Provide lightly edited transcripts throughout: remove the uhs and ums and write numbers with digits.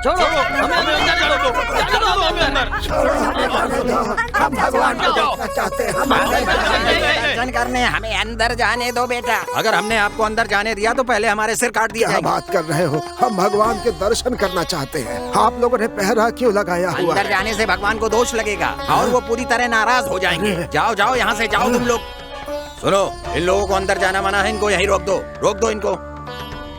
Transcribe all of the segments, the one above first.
छोड़ो, हमें अंदर जाने दो, हमें अंदर। हम भगवान को देखना चाहते हैं, दर्शन करने हमें अंदर जाने दो बेटा। अगर हमने आपको अंदर जाने दिया तो पहले हमारे सिर काट दिया क्या जाएगा। बात कर रहे हो? हम भगवान के दर्शन करना चाहते हैं। आप लोगों ने पहरा क्यों लगाया हुआ अंदर है? जाने से भगवान को दोष लगेगा और वो पूरी तरह नाराज हो जाएंगे। जाओ जाओ यहाँ से जाओ तुम लोग। सुनो, इन लोगों को अंदर जाना मना है, इनको यहीं रोक दो इनको।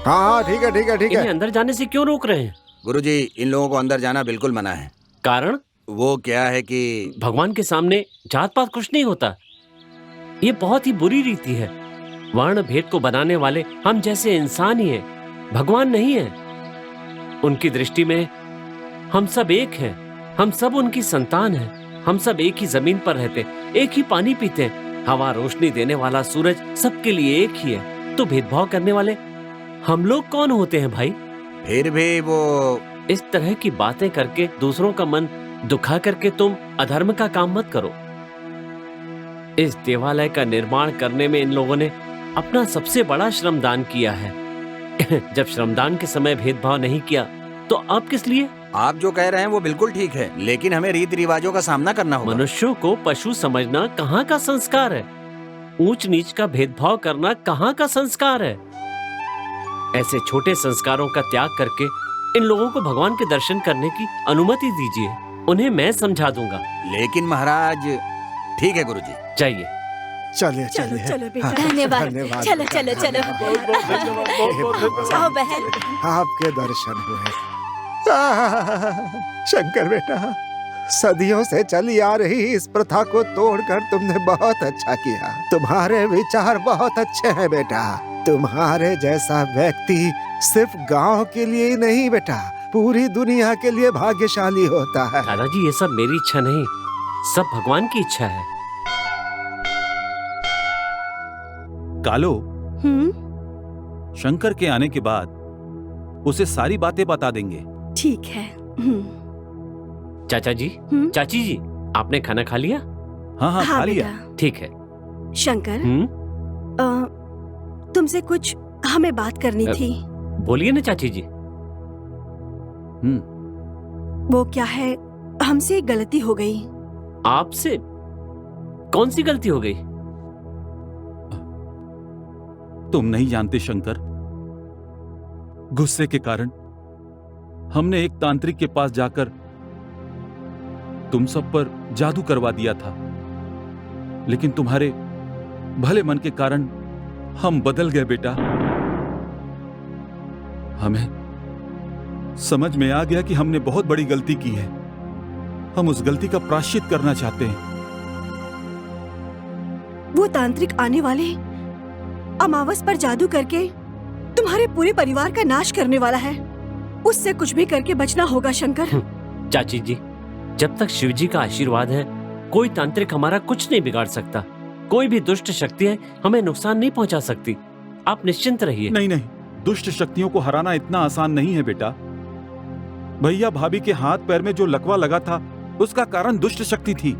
हाँ ठीक है ठीक है ठीक इन्हें है। अंदर जाने से क्यों रोक रहे हैं? गुरुजी, इन लोगों को अंदर जाना बिल्कुल मना है। कारण? वो क्या है कि भगवान के सामने जात पात कुछ नहीं होता। ये बहुत ही बुरी रीति है। वर्ण भेद को बनाने वाले हम जैसे इंसान ही हैं, भगवान नहीं है। उनकी दृष्टि में हम सब एक हैं, हम सब उनकी संतान हैं। हम सब एक ही जमीन पर रहते, एक ही पानी पीते हैं। हवा रोशनी देने वाला सूरज सबके लिए एक ही है। तो भेदभाव करने वाले हम लोग कौन होते हैं भाई? फिर भी वो इस तरह की बातें करके दूसरों का मन दुखा करके तुम अधर्म का काम मत करो। इस देवालय का निर्माण करने में इन लोगों ने अपना सबसे बड़ा श्रमदान किया है। जब श्रमदान के समय भेदभाव नहीं किया तो अब किस लिए? आप जो कह रहे हैं वो बिल्कुल ठीक है, लेकिन हमें रीति रिवाजों का सामना करना होगा। मनुष्यों को पशु समझना कहाँ का संस्कार है? ऊंच नीच का भेदभाव करना कहाँ का संस्कार है? ऐसे छोटे संस्कारों का त्याग करके इन लोगों को भगवान के दर्शन करने की अनुमति दीजिए। उन्हें मैं समझा दूंगा। लेकिन महाराज, ठीक है गुरुजी, जाइए। चलिए चलो चलिए। चलो बेटा। हाँ, धन्यवाद। धन्यवाद। चलो चलो चलो। आओ बहन। आपके दर्शन हुए। शंकर बेटा, सदियों से चली आ रही इस प्रथा को तोड़कर तुमने बहुत अच्छा किया। तुम्हारे विचार बहुत अच्छे हैं बेटा। तुम्हारे जैसा व्यक्ति सिर्फ गांव के लिए ही नहीं बेटा, पूरी दुनिया के लिए भाग्यशाली होता है। दादाजी, ये सब मेरी इच्छा नहीं, सब भगवान की इच्छा है। कालो, शंकर के आने के बाद उसे सारी बातें बता देंगे। ठीक है। चाचा जी, चाची जी, आपने खाना खा लिया? हाँ हाँ, खा लिया। बेटा। ठीक है। शंकर, तुमसे कुछ हमें बात करनी थी। बोलिए ना चाची जी। वो क्या है, हमसे एक गलती हो गई। आपसे? कौन सी गलती हो गई? तुम नहीं जानते शंकर, गुस्से के कारण हमने एक तांत्रिक के पास जाकर तुम सब पर जादू करवा दिया था। लेकिन तुम्हारे भले मन के कारण हम बदल गए बेटा। हमें समझ में आ गया कि हमने बहुत बड़ी गलती की है। हम उस गलती का प्रायश्चित करना चाहते हैं। वो तांत्रिक आने वाले अमावस पर जादू करके तुम्हारे पूरे परिवार का नाश करने वाला है। उससे कुछ भी करके बचना होगा शंकर। चाची जी, जब तक शिव जी का आशीर्वाद है, कोई तांत्रिक हमारा कुछ नहीं बिगाड़ सकता। कोई भी दुष्ट शक्तियां हमें नुकसान नहीं पहुंचा सकती। आप निश्चिंत रहिए। नहीं नहीं, दुष्ट शक्तियों को हराना इतना आसान नहीं है बेटा। भैया भाभी के हाथ पैर में जो लकवा लगा था, उसका कारण दुष्ट शक्ति थी।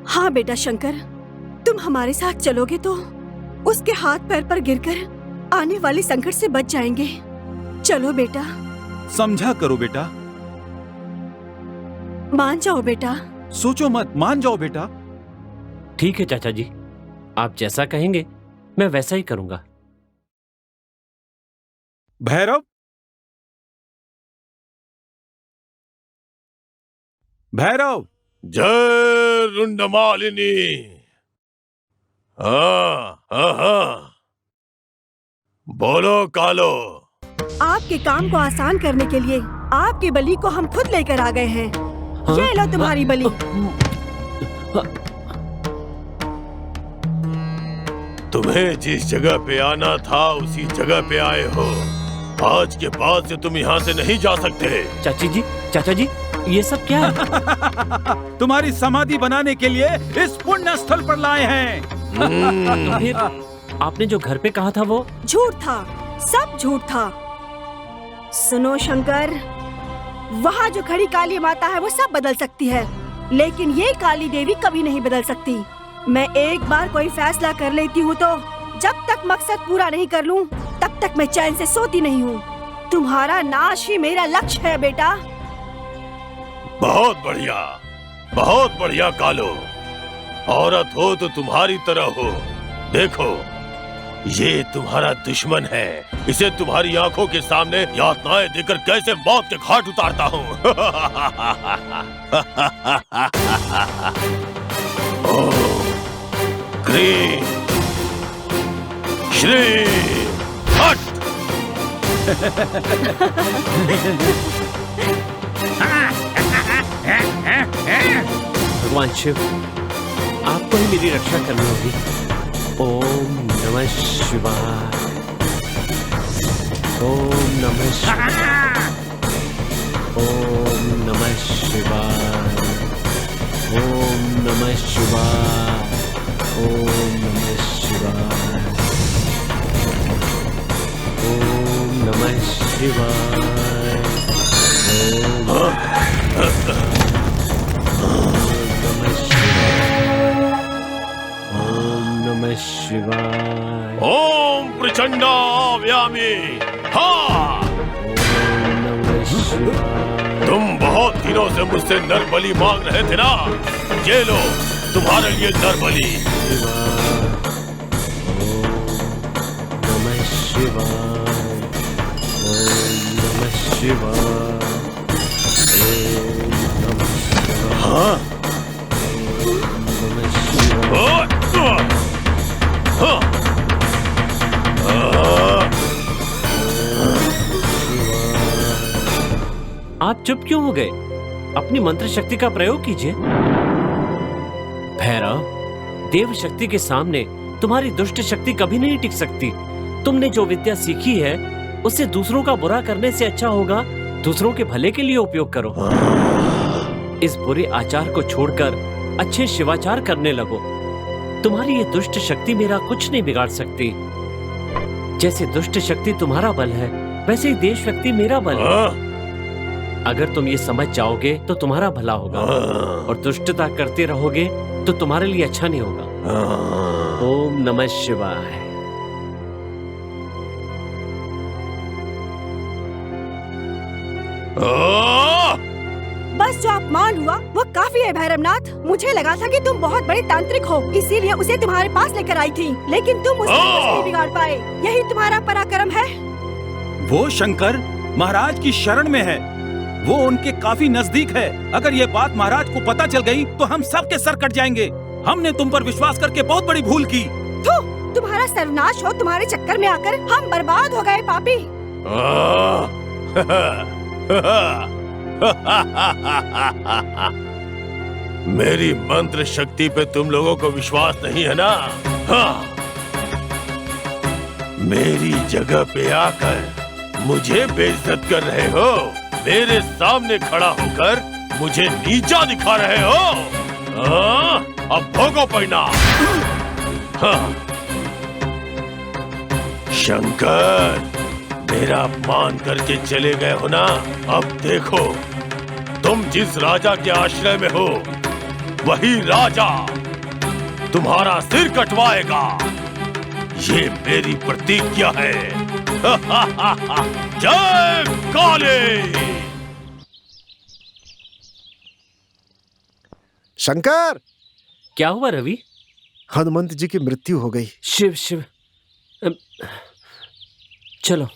हाँ बेटा शंकर, तुम हमारे साथ चलोगे तो उसके हाथ पैर पर गिरकर आने वाले संकट से बच जाएंगे। चलो बेटा। समझा करो बेटा। मान जाओ बेटा। सोचो मत, मान जाओ बेटा। ठीक है चाचा जी, आप जैसा कहेंगे मैं वैसा ही करूंगा। भैरव, भैरव। जय रुंडमालिनी। हाँ, बोलो कालो। आपके काम को आसान करने के लिए आपकी बलि को हम खुद लेकर आ गए हैं। ये लो तुम्हारी बलि। तुम्हें जिस जगह पे आना था उसी जगह पे आए हो। आज के बाद से तुम यहाँ से नहीं जा सकते। चाची जी, चाचा जी, ये सब क्या है? तुम्हारी समाधि बनाने के लिए इस पुण्य स्थल पर लाए हैं। तो फिर आपने जो घर पे कहा था वो झूठ था, सब झूठ था। सुनो शंकर, वहाँ जो खड़ी काली माता है वो सब बदल सकती है, लेकिन ये काली देवी कभी नहीं बदल सकती। मैं एक बार कोई फैसला कर लेती हूँ तो जब तक मकसद पूरा नहीं कर लूँ तब तक मैं चैन से सोती नहीं हूँ। तुम्हारा नाश ही मेरा लक्ष्य है बेटा। बहुत बढ़िया कालो। औरत हो तो तुम्हारी तरह हो। देखो, ये तुम्हारा दुश्मन है। इसे तुम्हारी आंखों के सामने यातनाएं देकर कैसे मौत के घाट उतारता हूँ। ओम क्रीम श्री हट। भगवान शिव, आपको ही मेरी रक्षा करनी होगी। ओम नमः शिवाय। ओम नमः शिवाय। ओम नमः शिवाय। ओम नमः शिवाय। ओम नमः शिवाय। ओम नमः शिवाय। नमः शिवाय। ओम प्रचंडा व्यामी। हाँ, ओम नमः शिवाय। तुम बहुत दिनों से मुझसे नरबलि मांग रहे थे ना? ये लो तुम्हारे लिए नरबलि। ओम नमः शिवाय। ओम नमः शिवाय। ओम नमः शिवाय। हाँ? ओम नमः शिवाय। हाँ। आप चुप क्यों हो गए? अपनी मंत्र शक्ति का प्रयोग कीजिए। भैरव, देव शक्ति के सामने तुम्हारी दुष्ट शक्ति कभी नहीं टिक सकती। तुमने जो विद्या सीखी है उससे दूसरों का बुरा करने से अच्छा होगा दूसरों के भले के लिए उपयोग करो। इस बुरे आचार को छोड़कर अच्छे शिवाचार करने लगो। तुम्हारी ये दुष्ट शक्ति मेरा कुछ नहीं बिगाड़ सकती। जैसे दुष्ट शक्ति तुम्हारा बल है, वैसे ही देव शक्ति मेरा बल है। अगर तुम ये समझ जाओगे तो तुम्हारा भला होगा, और दुष्टता करते रहोगे तो तुम्हारे लिए अच्छा नहीं होगा। ओम नमः शिवाय। बस जो अपमान हुआ वो काफी है भैरवनाथ। मुझे लगा था कि तुम बहुत बड़े तांत्रिक हो, इसीलिए उसे तुम्हारे पास लेकर आई थी, लेकिन तुम उसे कुछ नहीं बिगाड़ पाए। यही तुम्हारा पराक्रम है। वो शंकर महाराज की शरण में है, वो उनके काफी नजदीक है। अगर ये बात महाराज को पता चल गई तो हम सबके सर कट जाएंगे। हमने तुम पर विश्वास करके बहुत बड़ी भूल की। तुम्हारा सर्वनाश हो। तुम्हारे चक्कर में आकर हम बर्बाद हो गए पापी। मेरी मंत्र शक्ति पे तुम लोगों को विश्वास नहीं है ना? हाँ। मेरी जगह पे आकर मुझे बेइज्जत कर रहे हो। मेरे सामने खड़ा होकर मुझे नीचा दिखा रहे हो। अब भोगो परिणाम। हाँ। शंकर, मेरा अपमान करके चले गए हो ना? अब देखो, तुम जिस राजा के आश्रय में हो वही राजा तुम्हारा सिर कटवाएगा। ये मेरी प्रतिज्ञा है। जय काली। शंकर, क्या हुआ रवि? हनुमंत जी की मृत्यु हो गई। शिव शिव। चलो।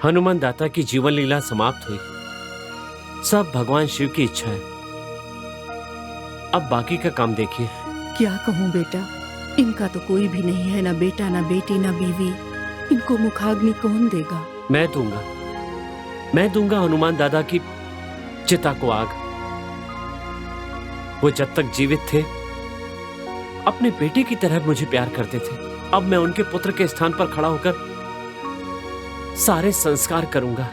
हनुमान दाता की जीवन लीला समाप्त हुई। सब भगवान शिव की इच्छा है। अब बाकी का काम देखिए। क्या कहूँ बेटा, इनका तो कोई भी नहीं है, ना बेटा ना बेटी ना बीवी। इनको मुखाग्नि कौन देगा? मैं दूंगा हनुमान दादा की चिता को आग। वो जब तक जीवित थे अपने बेटे की तरह मुझे प्यार करते थे। अब मैं उनके पुत्र के स्थान पर खड़ा होकर सारे संस्कार करूंगा।